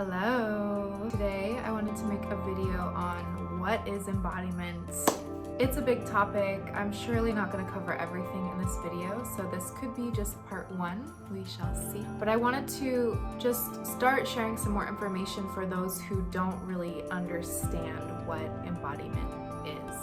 Hello! Today I wanted to make a video on what is embodiment. It's a big topic. I'm surely not going to cover everything in this video, so this could be just part one. We shall see. But I wanted to just start sharing some more information for those who don't really understand what embodiment is.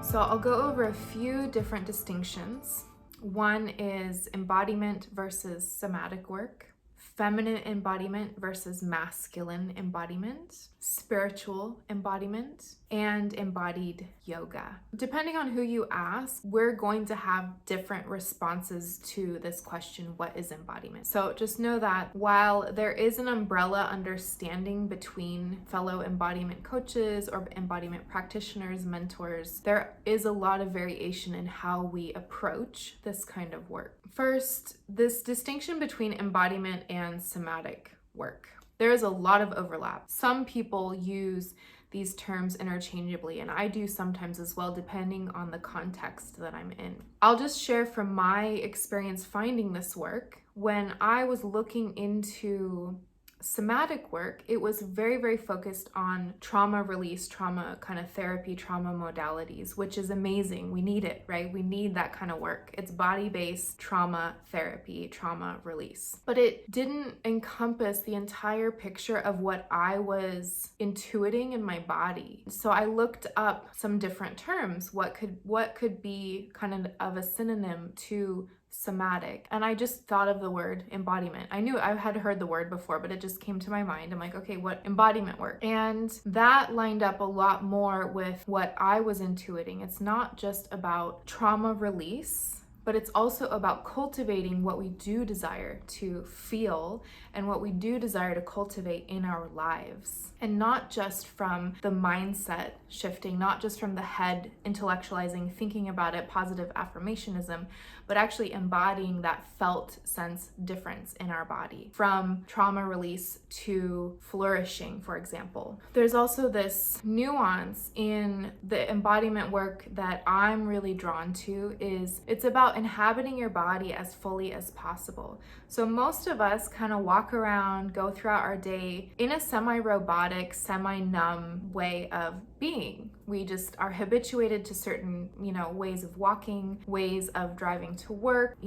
So I'll go over a few different distinctions. One is embodiment versus somatic work, feminine embodiment versus masculine embodiment, spiritual embodiment, and embodied yoga. Depending on who you ask, we're going to have different responses to this question, what is embodiment? So just know that while there is an umbrella understanding between fellow embodiment coaches or embodiment practitioners, mentors, there is a lot of variation in how we approach this kind of work. First, this distinction between embodiment and somatic work. There is a lot of overlap. Some people use these terms interchangeably, and I do sometimes as well, depending on the context that I'm in. I'll just share from my experience finding this work. When I was looking into somatic work, it was very, very focused on trauma release, trauma kind of therapy, trauma modalities, which is amazing. We need it, right? We need that kind of work. It's body-based trauma therapy, trauma release. But it didn't encompass the entire picture of what I was intuiting in my body. So I looked up some different terms. What could be kind of a synonym to somatic, and I just thought of the word embodiment. I knew I had heard the word before, but it just came to my mind. I'm like, okay, what embodiment work? And that lined up a lot more with what I was intuiting. It's not just about trauma release, but it's also about cultivating what we do desire to feel and what we do desire to cultivate in our lives. And not just from the mindset shifting, not just from the head intellectualizing, thinking about it, positive affirmationism, but actually embodying that felt sense difference in our body, from trauma release to flourishing, for example. There's also this nuance in the embodiment work that I'm really drawn to. Is it's about inhabiting your body as fully as possible. So most of us kind of walk around, go throughout our day in a semi-robotic, semi-numb way of being. We just are habituated to certain, ways of walking, ways of driving to work,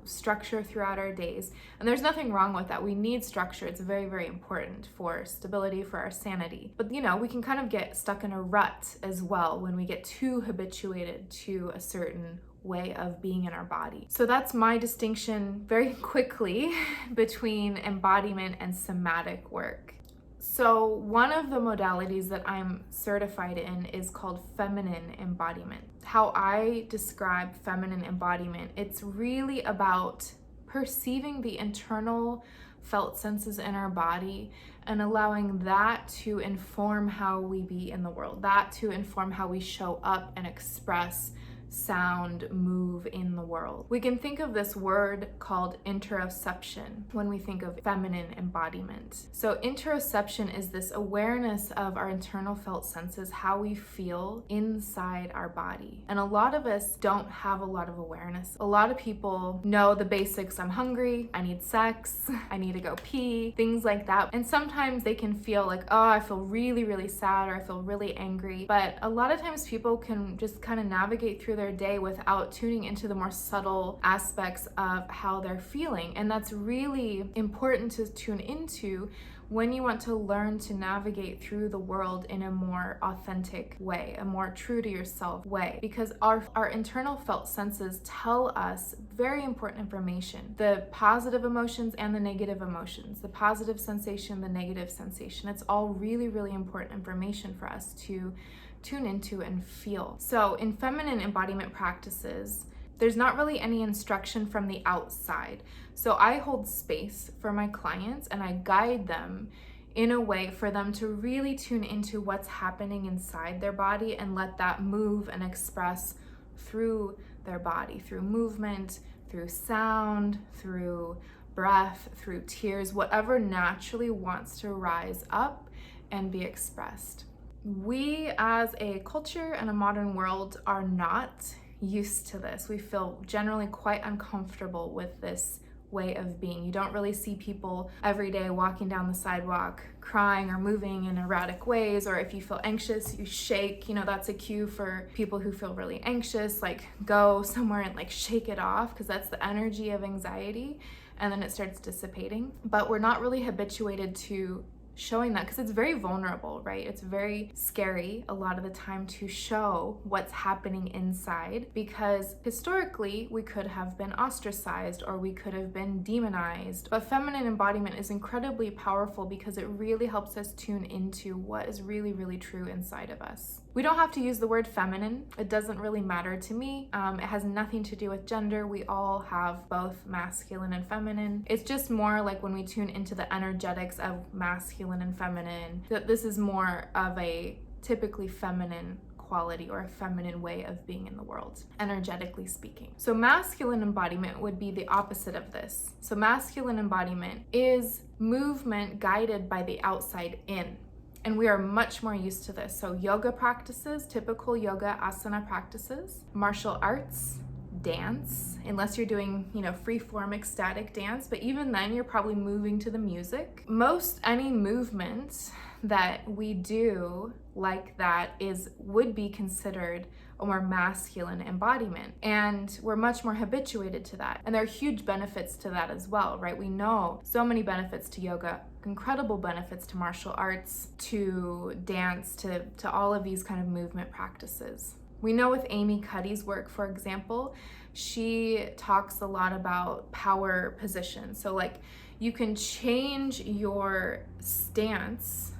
structure throughout our days. And there's nothing wrong with that. We need structure. It's very, very important for stability, for our sanity. But, we can kind of get stuck in a rut as well when we get too habituated to a certain way of being in our body. So that's my distinction very quickly between embodiment and somatic work. So one of the modalities that I'm certified in is called feminine embodiment. How I describe feminine embodiment, it's really about perceiving the internal felt senses in our body and allowing that to inform how we be in the world, that to inform how we show up and express, sound, move in the world. We can think of this word called interoception when we think of feminine embodiment. So interoception is this awareness of our internal felt senses, how we feel inside our body. And a lot of us don't have a lot of awareness. A lot of people know the basics. I'm hungry, I need sex, I need to go pee, things like that. And sometimes they can feel like, oh, I feel really, really sad, or I feel really angry. But a lot of times people can just kind of navigate through their day without tuning into the more subtle aspects of how they're feeling. And that's really important to tune into when you want to learn to navigate through the world in a more authentic way, a more true to yourself way, because our internal felt senses tell us very important information. The positive emotions and the negative emotions, the positive sensation, the negative sensation, it's all really, really important information for us to tune into and feel. So in feminine embodiment practices, there's not really any instruction from the outside. So I hold space for my clients and I guide them in a way for them to really tune into what's happening inside their body and let that move and express through their body, through movement, through sound, through breath, through tears, whatever naturally wants to rise up and be expressed. We as a culture and a modern world are not used to this. We feel generally quite uncomfortable with this way of being. You don't really see people every day walking down the sidewalk crying or moving in erratic ways, or if you feel anxious, you shake. You know, that's a cue for people who feel really anxious, like go somewhere and like shake it off, because that's the energy of anxiety, and then it starts dissipating. But we're not really habituated to showing that because it's very vulnerable, right? It's very scary a lot of the time to show what's happening inside, because historically we could have been ostracized or we could have been demonized. But feminine embodiment is incredibly powerful because it really helps us tune into what is really, really true inside of us. We don't have to use the word feminine. It doesn't really matter to me. It has nothing to do with gender. We all have both masculine and feminine. It's just more like when we tune into the energetics of masculine and feminine, that this is more of a typically feminine quality or a feminine way of being in the world, energetically speaking. So masculine embodiment would be the opposite of this. So masculine embodiment is movement guided by the outside in. And we are much more used to this. So yoga practices, typical yoga asana practices, martial arts, dance, unless you're doing, you know, free form ecstatic dance, but even then you're probably moving to the music. Most any movement that we do like that would be considered a more masculine embodiment, and we're much more habituated to that. And there are huge benefits to that as well, right? We know so many benefits to yoga, incredible benefits to martial arts, to dance, to all of these kind of movement practices. We know with Amy Cuddy's work, for example, she talks a lot about power position. So like you can change your stance,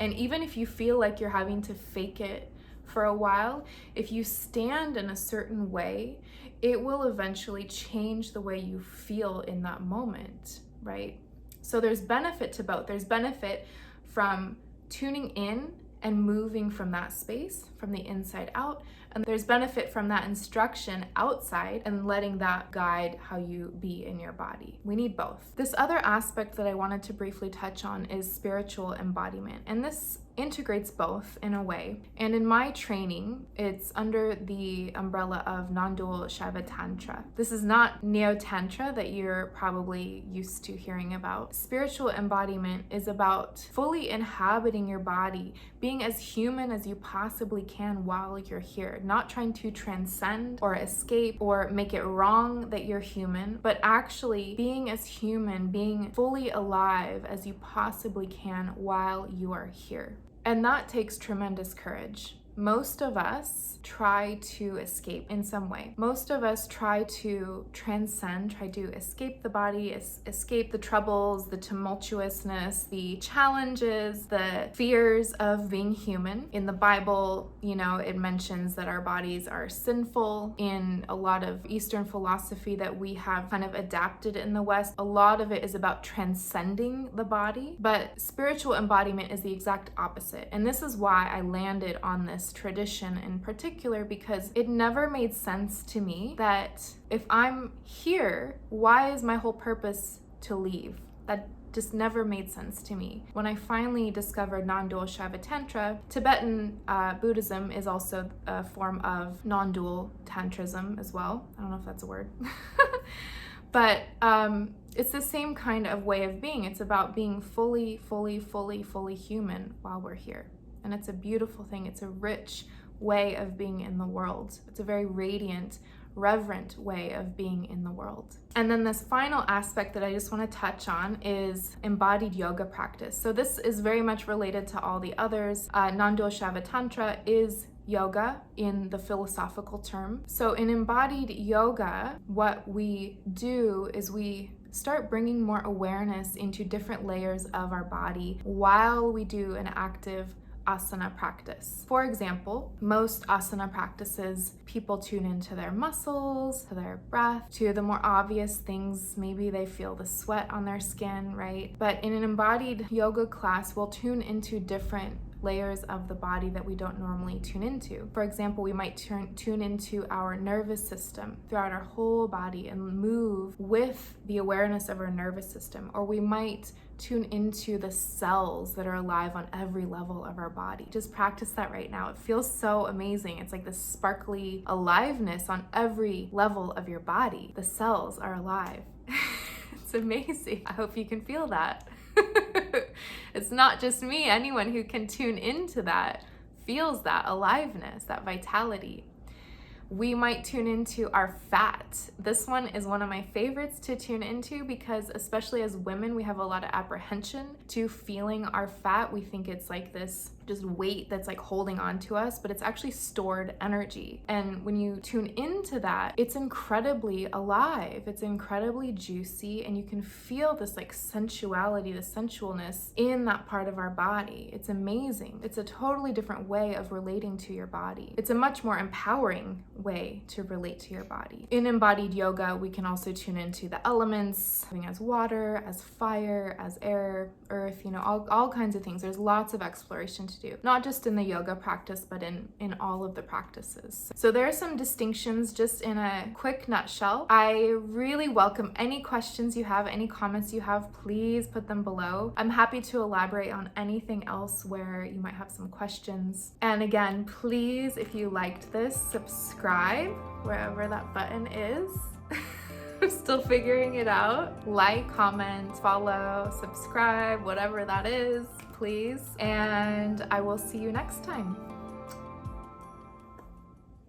and even if you feel like you're having to fake it for a while, if you stand in a certain way, it will eventually change the way you feel in that moment, right? So there's benefit to both. There's benefit from tuning in and moving from that space, from the inside out. And there's benefit from that instruction outside and letting that guide how you be in your body. We need both. This other aspect that I wanted to briefly touch on is spiritual embodiment. And this integrates both in a way. And in my training, it's under the umbrella of non-dual Shaiva Tantra. This is not Neo-Tantra that you're probably used to hearing about. Spiritual embodiment is about fully inhabiting your body, being as human as you possibly can while you're here, not trying to transcend or escape or make it wrong that you're human, but actually being as human, being fully alive as you possibly can while you are here. And that takes tremendous courage. Most of us try to escape in some way. Most of us try to transcend, try to escape the body, escape the troubles, the tumultuousness, the challenges, the fears of being human. In the Bible, you know, it mentions that our bodies are sinful. In a lot of Eastern philosophy that we have kind of adapted in the West, a lot of it is about transcending the body. But spiritual embodiment is the exact opposite. And this is why I landed on this tradition in particular, because it never made sense to me that if I'm here, why is my whole purpose to leave? That just never made sense to me. When I finally discovered non-dual Shaiva Tantra, Tibetan Buddhism is also a form of non-dual Tantrism as well. I don't know if that's a word. But it's the same kind of way of being. It's about being fully human while we're here. And it's a beautiful thing. It's a rich way of being in the world. It's a very radiant, reverent way of being in the world. And then this final aspect that I just want to touch on is embodied yoga practice. So this is very much related to all the others. Non-dual Shaiva Tantra is yoga in the philosophical term. So in embodied yoga, what we do is we start bringing more awareness into different layers of our body while we do an active asana practice. For example, most asana practices, people tune into their muscles, to their breath, to the more obvious things. Maybe they feel the sweat on their skin, right? But in an embodied yoga class, we'll tune into different layers of the body that we don't normally tune into. For example, we might tune into our nervous system throughout our whole body and move with the awareness of our nervous system. Or we might tune into the cells that are alive on every level of our body. Just practice that right now. It feels so amazing. It's like this sparkly aliveness on every level of your body. The cells are alive. It's amazing. I hope you can feel that. It's not just me. Anyone who can tune into that feels that aliveness, that vitality. We might tune into our fat. This one is one of my favorites to tune into because especially as women, we have a lot of apprehension to feeling our fat. We think it's like this just weight that's like holding on to us, but it's actually stored energy. And when you tune into that, it's incredibly alive. It's incredibly juicy, and you can feel this like sensuality, the sensualness in that part of our body. It's amazing. It's a totally different way of relating to your body. It's a much more empowering way to relate to your body. In embodied yoga, we can also tune into the elements, as water, as fire, as air, earth, all kinds of things. There's lots of exploration to do, not just in the yoga practice, but in all of the practices. So there are some distinctions just in a quick nutshell. I really welcome any questions you have, any comments you have, please put them below. I'm happy to elaborate on anything else where you might have some questions. And again, please, if you liked this, subscribe wherever that button is. I'm still figuring it out. Like, comment, follow, subscribe, whatever that is, please. And I will see you next time.